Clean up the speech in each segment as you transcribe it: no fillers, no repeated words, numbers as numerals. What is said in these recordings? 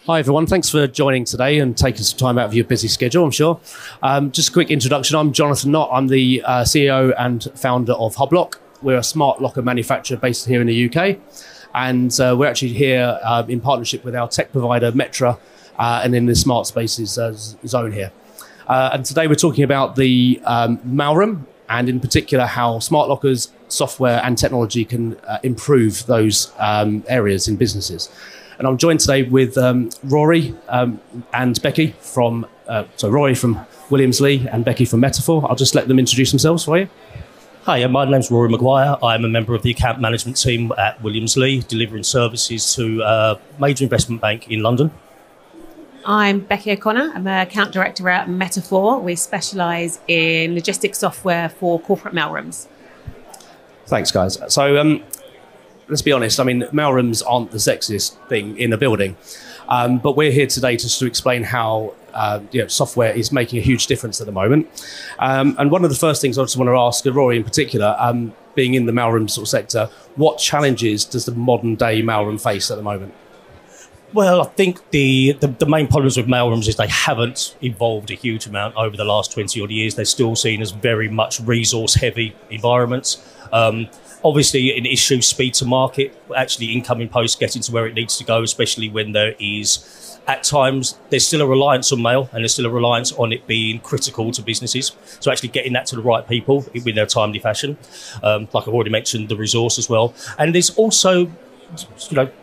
Hi everyone, thanks for joining today and taking some time out of your busy schedule, I'm sure. Just a quick introduction, I'm Jonathan Nott, I'm the CEO and founder of Hublok. We're a smart locker manufacturer based here in the UK, and we're actually here in partnership with our tech provider Metra and in the smart spaces zone here. And today we're talking about the Mailroom, and in particular how smart lockers, software and technology can improve those areas in businesses. And I'm joined today with Rory and Becky from, Rory from Williams Lee and Becky from Metafour. I'll just let them introduce themselves for you. Hi, my name's Rory Maguire. I'm a member of the account management team at Williams Lee, delivering services to a major investment bank in London. I'm Becky O'Connor. I'm an account director at Metafour. We specialise in logistics software for corporate mailrooms. Thanks, guys. So let's be honest, I mean, mailrooms aren't the sexiest thing in a building, but we're here today just to explain how software is making a huge difference at the moment. And one of the first things I just want to ask, Rory in particular, being in the mailroom sort of sector, what challenges does the modern day mailroom face at the moment? Well, I think the main problems with mailrooms is they haven't evolved a huge amount over the last 20 odd years. They're still seen as very much resource heavy environments. Obviously, an issue, speed to market, actually incoming post getting to where it needs to go, especially when there is, at times, there's still a reliance on mail and there's still a reliance on it being critical to businesses. So actually getting that to the right people in their timely fashion. Like I've already mentioned, the resource as well. And there's also,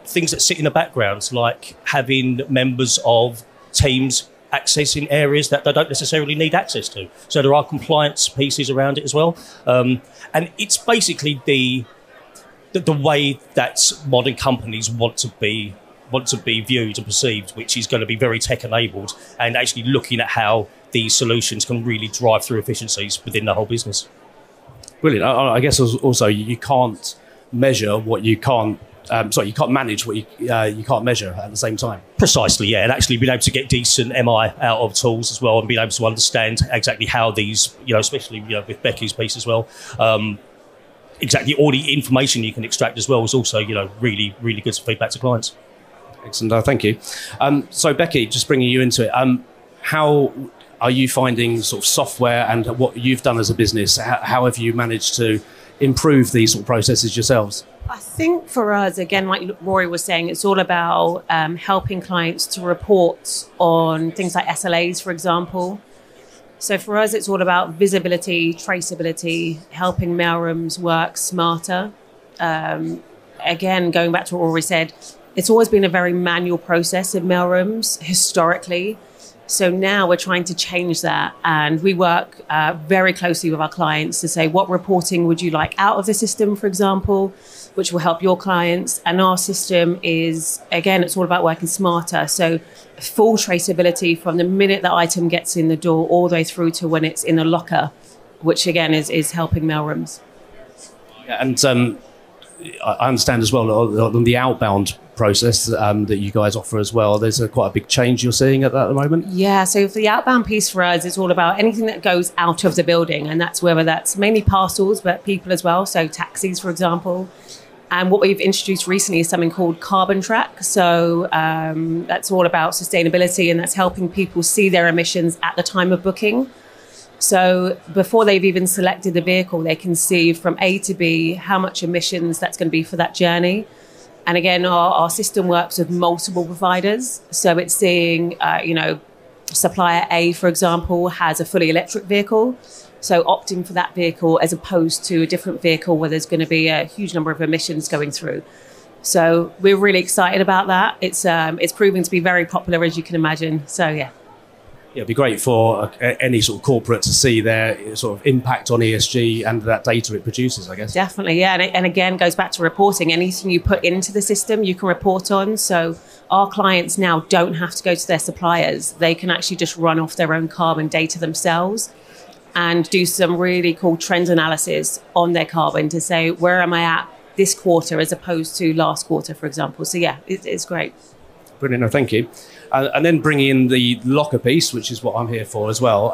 things that sit in the background, like having members of teams accessing areas that they don't necessarily need access to. So there are compliance pieces around it as well. And it's basically the way that modern companies want to be viewed and perceived, which is going to be very tech enabled and actually looking at how these solutions can really drive through efficiencies within the whole business. Brilliant. I guess also you can't measure what you can't you can't manage what you can't measure at the same time. Precisely, yeah. And actually being able to get decent MI out of tools as well and being able to understand exactly how these, especially with Becky's piece as well, exactly all the information you can extract as well is also, really, really good feedback to clients. Excellent, thank you. So Becky, just bringing you into it, how are you finding sort of software and what you've done as a business? How have you managed to improve these sort of processes yourselves? I think for us, again, like Rory was saying, it's all about helping clients to report on things like SLAs, for example. So for us, it's all about visibility, traceability, helping mailrooms work smarter. Again, going back to what Rory said, it's always been a very manual process in mailrooms historically. So now we're trying to change that, and we work very closely with our clients to say, what reporting would you like out of the system, for example, which will help your clients. And our system is, again, it's all about working smarter. So full traceability from the minute the item gets in the door all the way through to when it's in a locker, which again is helping mailrooms. Yeah, and I understand as well on the outbound process that you guys offer as well, there's quite a big change you're seeing at the moment. Yeah, so for the outbound piece for us, it's all about anything that goes out of the building, and that's whether that's mainly parcels, but people as well, so taxis, for example. And what we've introduced recently is something called Carbon Track. So that's all about sustainability, and that's helping people see their emissions at the time of booking. So before they've even selected the vehicle, they can see from A to B how much emissions that's going to be for that journey. And again, our system works with multiple providers. So it's seeing, supplier A, for example, has a fully electric vehicle. So opting for that vehicle as opposed to a different vehicle where there's going to be a huge number of emissions going through. So we're really excited about that. It's proving to be very popular, as you can imagine. So, yeah. Yeah, it'd be great for any sort of corporate to see their sort of impact on ESG and that data it produces, I guess. Definitely, yeah. And again, goes back to reporting. Anything you put into the system, you can report on. So our clients now don't have to go to their suppliers. They can actually just run off their own carbon data themselves and do some really cool trend analysis on their carbon to say, where am I at this quarter as opposed to last quarter, for example. So yeah, it's great. Brilliant, no, thank you. And then bringing in the locker piece, which is what I'm here for as well,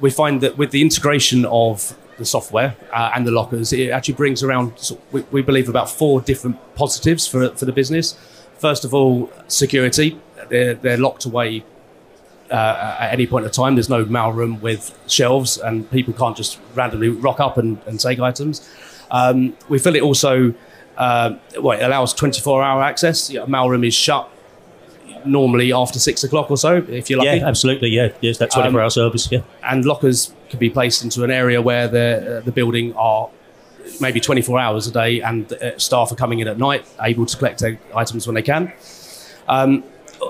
we find that with the integration of the software and the lockers, it actually brings around, we believe, about 4 different positives for the business. First of all, security. they're locked away at any point in time. There's no mailroom with shelves, and people can't just randomly rock up and take items. We feel it also it allows 24-hour access. Mailroom is shut normally after 6 o'clock or so, if you're lucky. Yeah, absolutely. Yeah, yes, that 24-hour service. Yeah, and lockers can be placed into an area where the building are maybe 24 hours a day, and staff are coming in at night, able to collect their items when they can.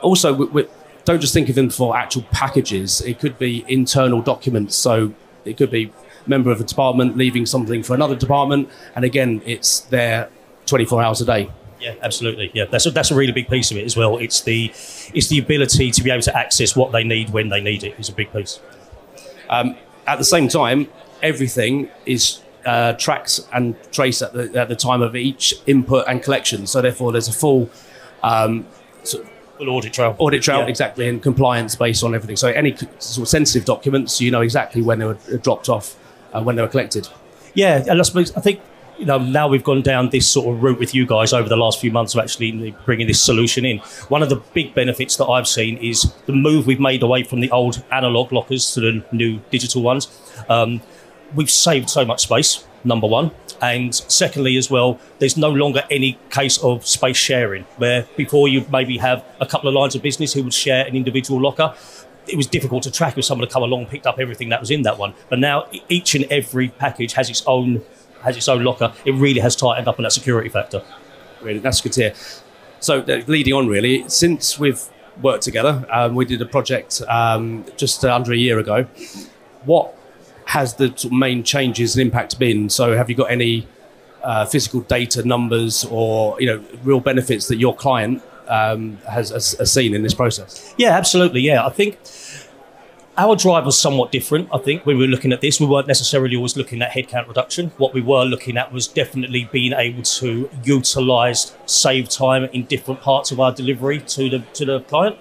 Also, don't just think of them for actual packages. It could be internal documents. So it could be a member of a department leaving something for another department, and again, it's there 24 hours a day. Yeah, absolutely. Yeah, that's a really big piece of it as well. It's the ability to be able to access what they need when they need it is a big piece. At the same time, everything is tracked and traced at the time of each input and collection. So therefore, there's a full full audit trail. Yeah. Exactly, and compliance based on everything. So any sort of sensitive documents, you know exactly when they were dropped off, when they were collected. Yeah, and I think now we've gone down this sort of route with you guys over the last few months of actually bringing this solution in. One of the big benefits that I've seen is the move we've made away from the old analog lockers to the new digital ones. We've saved so much space, number one. And secondly as well, there's no longer any case of space sharing, where before you maybe have a couple of lines of business who would share an individual locker. It was difficult to track if someone had come along and picked up everything that was in that one. But now each and every package has its own locker. It really has tightened up on that security factor. Really, that's good to hear. So leading on really, since we've worked together, we did a project just under a year ago. What has the sort of main changes and impact been? So have you got any physical data numbers or real benefits that your client has seen in this process? Yeah, absolutely. Yeah, I think our drive was somewhat different. I think when we were looking at this, we weren't necessarily always looking at headcount reduction. What we were looking at was definitely being able to utilise save time in different parts of our delivery to the client.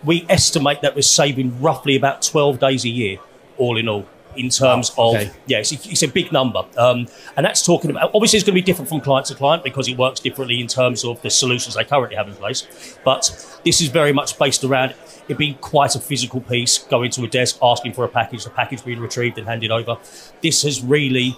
We estimate that we're saving roughly about 12 days a year, all in all, in terms of, it's a big number. And that's talking about, obviously it's going to be different from client to client because it works differently in terms of the solutions they currently have in place. But this is very much based around it being quite a physical piece, going to a desk, asking for a package, the package being retrieved and handed over. This has really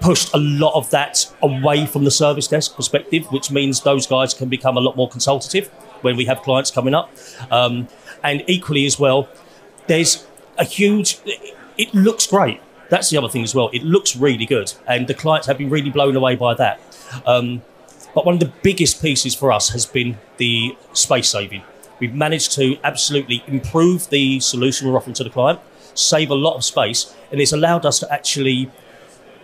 pushed a lot of that away from the service desk perspective, which means those guys can become a lot more consultative when we have clients coming up. And equally as well, there's a huge, it looks great. That's the other thing as well. It looks really good. And the clients have been really blown away by that. But one of the biggest pieces for us has been the space saving. We've managed to absolutely improve the solution we're offering to the client, save a lot of space, and it's allowed us to actually,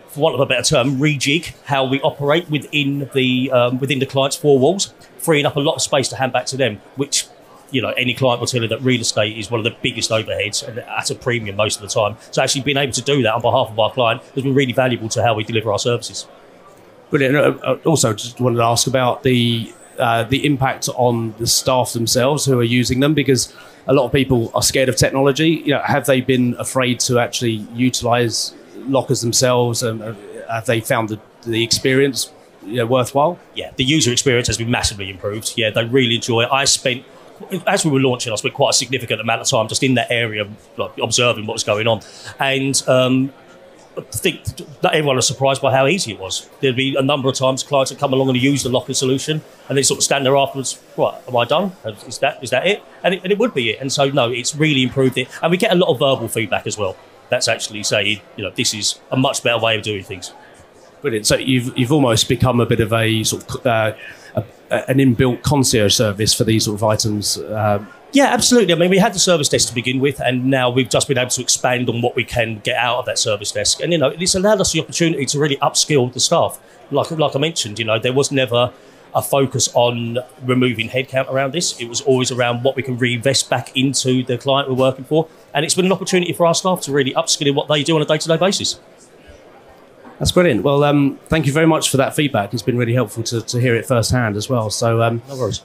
for want of a better term, rejig how we operate within the client's four walls, freeing up a lot of space to hand back to them, which any client will tell you that real estate is one of the biggest overheads and at a premium most of the time. So actually being able to do that on behalf of our client has been really valuable to how we deliver our services. Brilliant. Also, just wanted to ask about the impact on the staff themselves who are using them, because a lot of people are scared of technology. Have they been afraid to actually utilise lockers themselves? Have they found the experience worthwhile? Yeah, the user experience has been massively improved. Yeah, they really enjoy it. As we were launching, I spent quite a significant amount of time just in that area, observing what was going on. And I think not everyone was surprised by how easy it was. There'd be a number of times clients would come along and use the locker solution, and they sort of stand there afterwards, right, am I done? Is that it? And it would be it. And so, no, it's really improved it. And we get a lot of verbal feedback as well. That's actually saying, this is a much better way of doing things. Brilliant. So you've almost become a bit of a sort of an inbuilt concierge service for these sort of items. Yeah, absolutely. I mean, we had the service desk to begin with, and now we've just been able to expand on what we can get out of that service desk. And, it's allowed us the opportunity to really upskill the staff. Like I mentioned, there was never a focus on removing headcount around this. It was always around what we can reinvest back into the client we're working for. And it's been an opportunity for our staff to really upskill in what they do on a day-to-day basis. That's brilliant. Well, thank you very much for that feedback. It's been really helpful to hear it firsthand as well. So, no worries.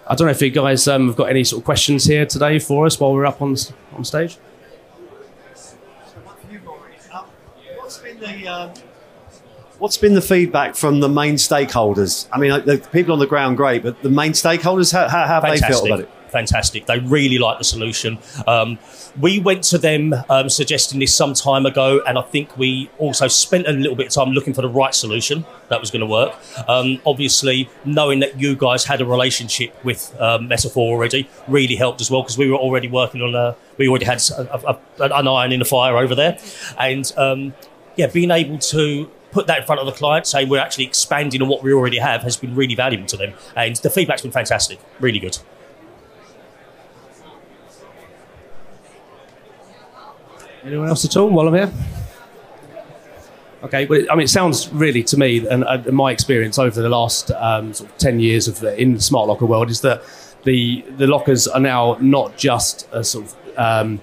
I don't know if you guys have got any sort of questions here today for us while we're up on stage. So one for you, Rory. What's been the What's been the feedback from the main stakeholders? I mean, the people on the ground, great, but the main stakeholders, how have they felt about it? Fantastic. They really like the solution. We went to them suggesting this some time ago, and I think we also spent a little bit of time looking for the right solution that was going to work. Obviously, knowing that you guys had a relationship with Metafour already really helped as well, because we were already working on we already had an iron in the fire over there. And being able to put that in front of the client, saying we're actually expanding on what we already have, has been really valuable to them. And the feedback's been fantastic, really good. Anyone else at all while I'm here? Okay, well, I mean, it sounds really to me, and my experience over the last sort of 10 years in the smart locker world, is that the lockers are now not just a sort of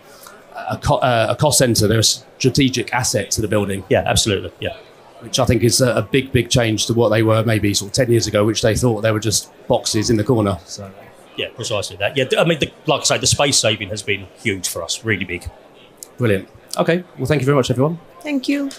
a cost centre; they're a strategic asset to the building. Yeah, absolutely. Yeah, which I think is a big change to what they were maybe sort of 10 years ago, which they thought they were just boxes in the corner. So. Yeah, precisely that. Yeah, I mean, like I say, the space saving has been huge for us, really big. Brilliant. Okay, well, thank you very much, everyone. Thank you.